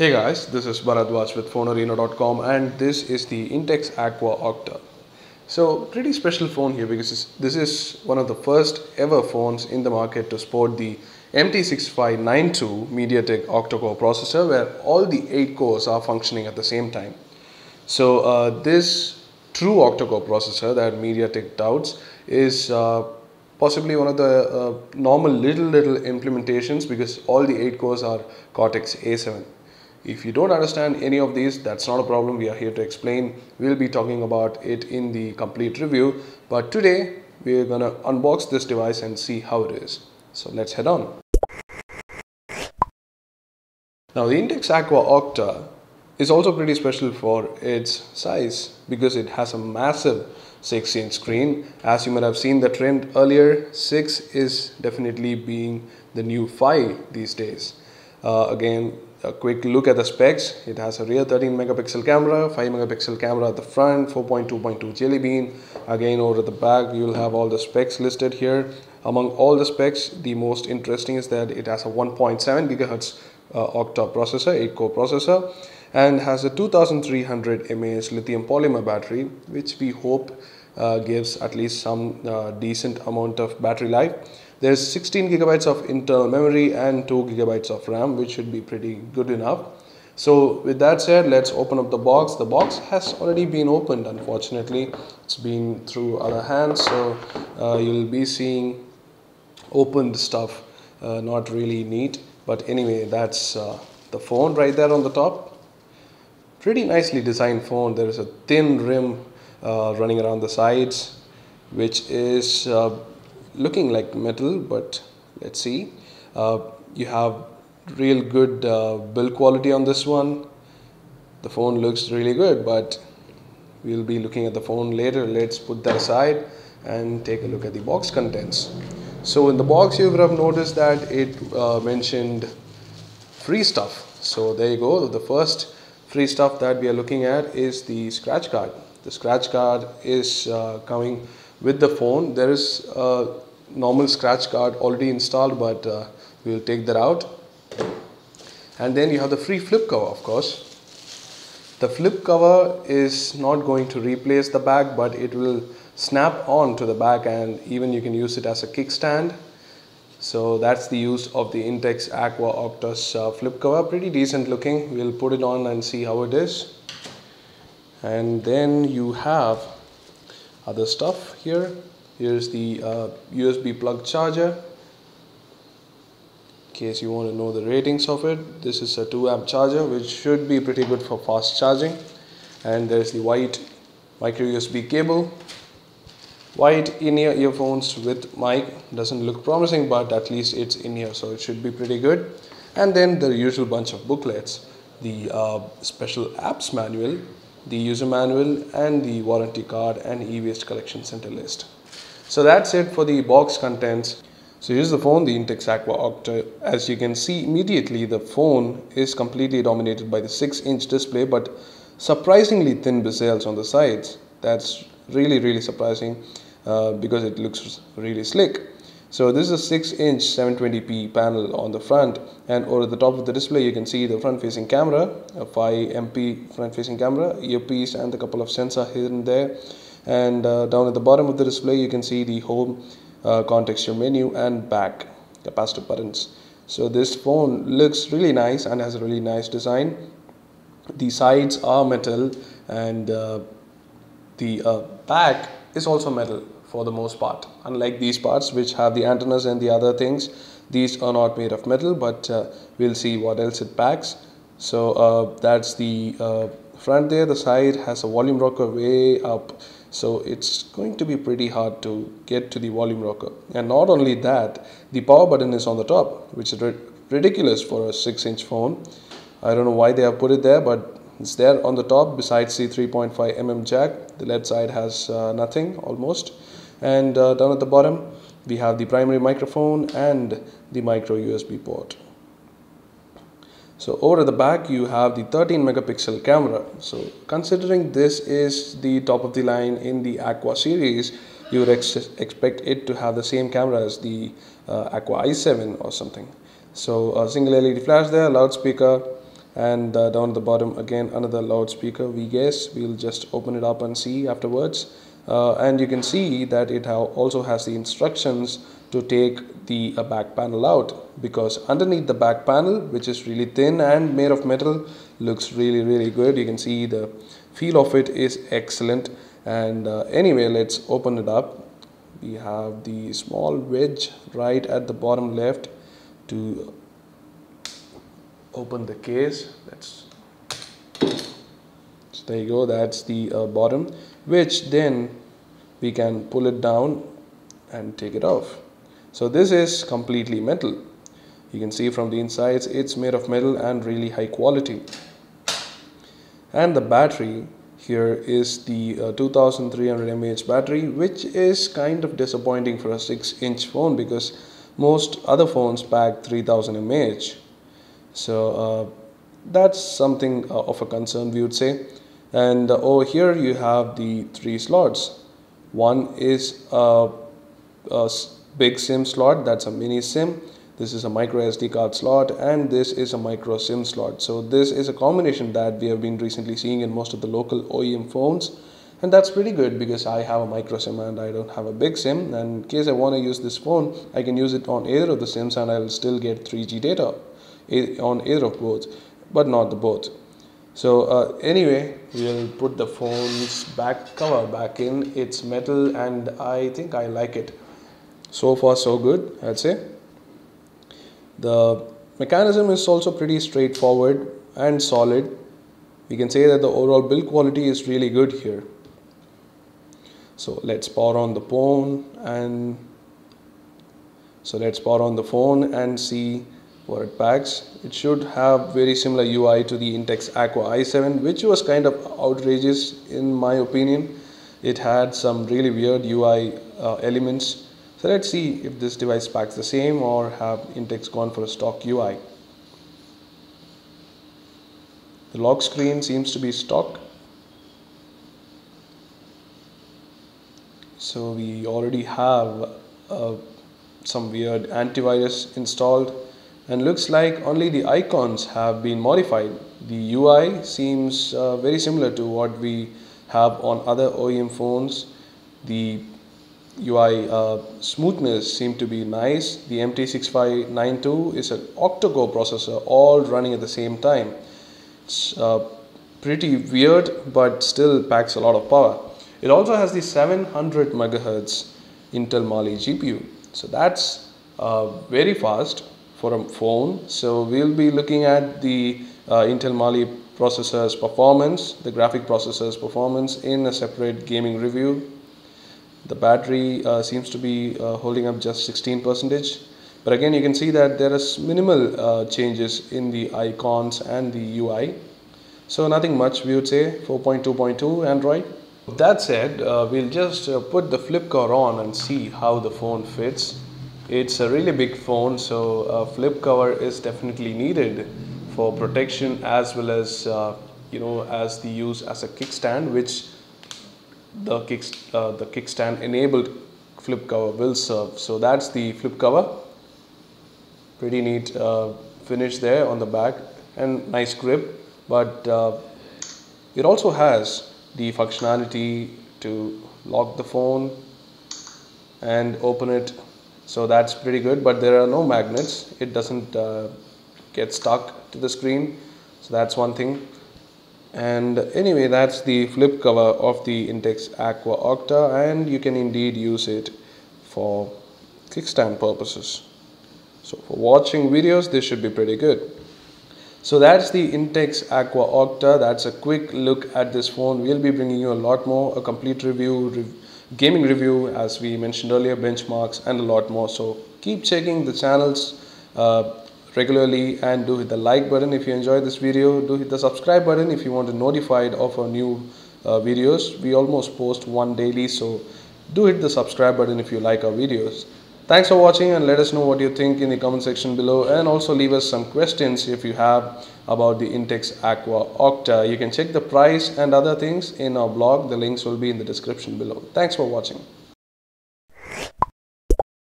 Hey guys, this is Bharadwaj with FoneArena.com and this is the Intex Aqua Octa. So pretty special phone here because this is one of the first ever phones in the market to sport the MT6592 MediaTek octa-core processor where all the 8 cores are functioning at the same time. So this true octa-core processor that MediaTek touts is possibly one of the normal little implementations because all the 8 cores are Cortex A7. If you don't understand any of these, that's not a problem. We are here to explain. We'll be talking about it in the complete review. But today, we're going to unbox this device and see how it is. So let's head on. Now, the Intex Aqua Octa is also pretty special for its size because it has a massive 6-inch screen. As you might have seen the trend earlier, 6 is definitely being the new 5 these days. Again, a quick look at the specs. It has a rear 13 megapixel camera, 5 megapixel camera at the front, 4.2.2 Jelly Bean. Again, over at the back, you'll have all the specs listed here. Among all the specs, the most interesting is that it has a 1.7 gigahertz octa processor, 8-core processor, and has a 2300 mAh lithium polymer battery, which we hope gives at least some decent amount of battery life. There's 16 gigabytes of internal memory and 2 gigabytes of RAM, which should be pretty good enough. So with that said, let's open up the box. The box has already been opened, unfortunately. It's been through other hands, so you'll be seeing opened stuff, not really neat. But anyway, that's the phone right there on the top. Pretty nicely designed phone. There is a thin rim running around the sides, which is looking like metal, but let's see. You have real good build quality on this one. The phone looks really good, but we'll be looking at the phone later. Let's put that aside and take a look at the box contents. So in the box, you would have noticed that it mentioned free stuff. So there you go. The first free stuff that we are looking at is the scratch card. The scratch card is coming with the phone. There is a normal scratch card already installed, but we'll take that out. And then you have the free flip cover, of course. The flip cover is not going to replace the back, but it will snap on to the back, and even you can use it as a kickstand. So that's the use of the Intex Aqua Octa's flip cover. Pretty decent looking. We'll put it on and see how it is. And then you have other stuff here. Here's the USB plug charger. In case you want to know the ratings of it, this is a 2 amp charger, which should be pretty good for fast charging. And there's the white micro USB cable. White in-ear earphones with mic. Doesn't look promising, but at least it's in here, so it should be pretty good. And then the usual bunch of booklets, the special apps manual, the user manual, and the warranty card and e-waste collection center list. So that's it for the box contents. So here's the phone, the Intex Aqua Octa. As you can see immediately, the phone is completely dominated by the 6-inch display, but surprisingly thin bezels on the sides. That's really surprising because it looks really slick. So this is a 6-inch 720p panel on the front, and over the top of the display you can see the front-facing camera, a 5MP front-facing camera, earpiece, and a couple of sensors hidden there. And down at the bottom of the display you can see the home, contextual menu, and back capacitive buttons. So this phone looks really nice and has a really nice design. The sides are metal, and the back is also metal for the most part. Unlike these parts which have the antennas and the other things, these are not made of metal, but we'll see what else it packs. So that's the front there. The side has a volume rocker way up, so it's going to be pretty hard to get to the volume rocker. And not only that, the power button is on the top, which is ridiculous for a 6-inch phone. I don't know why they have put it there, but it's there on the top besides the 3.5mm jack. The left side has nothing almost. And down at the bottom we have the primary microphone and the micro USB port. So over at the back you have the 13 megapixel camera. So considering this is the top of the line in the Aqua series, you would expect it to have the same camera as the Aqua i7 or something. So a single LED flash there, loudspeaker, And down at the bottom again another loudspeaker, we guess. We'll just open it up and see afterwards. And you can see that it also has the instructions to take the back panel out, because underneath the back panel, which is really thin and made of metal, looks really good. You can see the feel of it is excellent. And anyway, let's open it up. We have the small wedge right at the bottom left to open the case. So there you go, that's the bottom, which then we can pull it down and take it off. So this is completely metal. You can see from the insides it's made of metal and really high quality. And the battery here is the 2300 mAh battery, which is kind of disappointing for a 6-inch phone, because most other phones pack 3000 mAh. So that's something of a concern, we would say. And over here you have the 3 slots. One is a big SIM slot, that's a mini SIM. This is a micro SD card slot, and this is a micro SIM slot. So this is a combination that we have been recently seeing in most of the local OEM phones, and that's pretty good, because I have a micro SIM and I don't have a big SIM, and in case I want to use this phone, I can use it on either of the SIMs and I'll still get 3G data on either of both, but not the both. So anyway, we'll put the phone's back cover back in. It's metal and I think I like it. So far so good, I'd say. The mechanism is also pretty straightforward and solid. We can say that the overall build quality is really good here. So let's power on the phone and see what it packs. It should have very similar UI to the Intex Aqua i7, which was kind of outrageous in my opinion. It had some really weird UI elements. So let's see if this device packs the same, or have Intex gone for a stock UI. The lock screen seems to be stock. So we already have some weird antivirus installed, and looks like only the icons have been modified. The UI seems very similar to what we have on other OEM phones. The UI smoothness seemed to be nice. The MT6592 is an octa-core processor, all running at the same time. It's pretty weird, but still packs a lot of power. It also has the 700 MHz Intel Mali GPU. So that's very fast for a phone. So we'll be looking at the Intel Mali processor's performance, the graphic processor's performance, in a separate gaming review. The battery seems to be holding up just 16%, but again you can see that there is minimal changes in the icons and the UI. So nothing much, we would say. 4.2.2 Android. That said, we'll just put the flip cover on and see how the phone fits. It's a really big phone, so a flip cover is definitely needed for protection, as well as as the use as a kickstand, which the kickstand enabled flip cover will serve. So that's the flip cover. Pretty neat finish there on the back and nice grip, but it also has the functionality to lock the phone and open it. So that's pretty good, but there are no magnets. It doesn't get stuck to the screen. So that's one thing. And anyway, that's the flip cover of the Intex Aqua Octa, and you can indeed use it for kickstand purposes. So for watching videos, this should be pretty good. So that's the Intex Aqua Octa. That's a quick look at this phone. We'll be bringing you a lot more, a complete review, gaming review, as we mentioned earlier, benchmarks, and a lot more. So keep checking the channels regularly, and do hit the like button if you enjoyed this video. Do hit the subscribe button if you want to be notified of our new videos. We almost post one daily, so do hit the subscribe button if you like our videos. Thanks for watching, and let us know what you think in the comment section below, and also leave us some questions if you have about the Intex Aqua Octa. You can check the price and other things in our blog. The links will be in the description below. Thanks for watching.